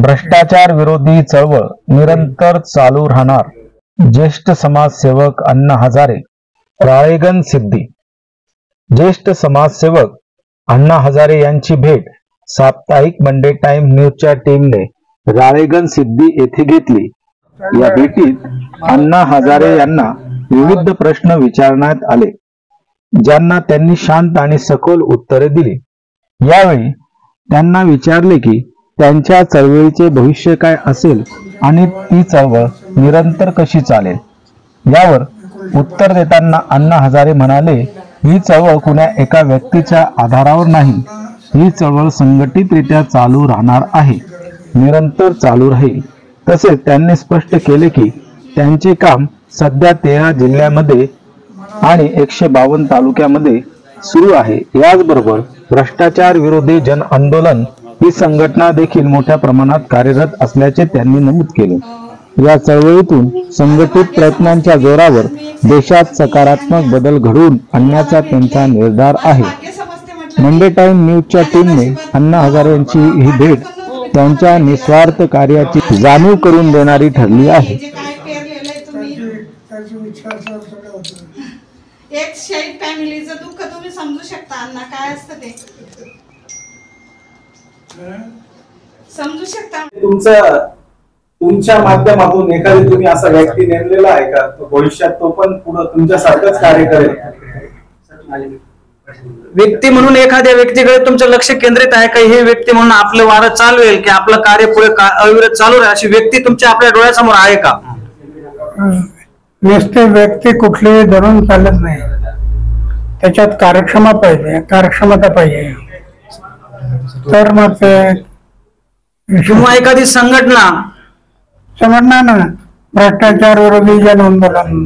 भ्रष्टाचार विरोधी चळवळ निरंतर चालू राहणार. ज्येष्ठ समाजसेवक अण्णा हजारे राळेगण सिद्धी. ज्येष्ठ समाजसेवक अण्णा हजारे यांची भेट साप्ताहिक मंडे टाइम न्यूजच्या टीमने राळेगण सिद्धी येथे घेतली. या भेटीत अण्णा हजारे यांना विविध प्रश्न विचारण्यात आले, ज्यांना त्यांनी शांत आणि सखोल उत्तरे दिली. यावेळी त्यांना विचारले की त्यांच्या चळवळीचे भविष्य काय असेल आणि ती चळवळ निरंतर कशी चालेल. यावर उत्तर देताना अण्णा हजारे म्हणाले, ही चळवळ कुण्या एका व्यक्तीच्या आधारावर नाही, ही चळवळ संघटितरित्या चालू राहणार आहे, निरंतर चालू राहील. तसेच त्यांनी स्पष्ट केले की त्यांचे काम सध्या 13 जिल्ह्यामध्ये आणि 152 तालुक्यामध्ये सुरू आहे. याचबरोबर भ्रष्टाचार विरोधी जन आंदोलन ही संघटना देखील मोठ्या प्रमाणात कार्यरत असल्याचे त्यांनी नमूद केले. या चळवळीतून संघटित प्रयत्नांच्या जोरावर देशात सकारात्मक बदल घडवून आणण्याचा त्यांचा निर्धार आहे. मंडे टाइम न्यूजच्या टीमने अण्णा हजारे यांची ही भेट त्यांच्या निस्वार्थ कार्याची जाणीव करून देणारी ठरली आहे. एक शहीद फॅमिलीचं दुःख तुम्ही समजू शकता अण्णा, काय असतं ते समजू शकता. तुमच्या माध्यमातून एखादी तुम्ही असा व्यक्ती नेमलेला आहे का भविष्यात तो पण पुढे तुमच्यासारखंच कार्य करेल? व्यक्ती म्हणून एखाद्या व्यक्तीकडे तुमचं लक्ष केंद्रित आहे का? हे व्यक्ती म्हणून आपलं वारं चालवेल की आपलं कार्य पुढे अविरत चालू राहील, अशी व्यक्ती तुमच्या आपल्या डोळ्यासमोर आहे का? नुसते व्यक्ती कुठलीही धरून चालत नाही, त्याच्यात कार्यक्षमता पाहिजे तर मग ते किंवा एखादी संघटना ना भ्रष्टाचार विरोधी जन आंदोलन.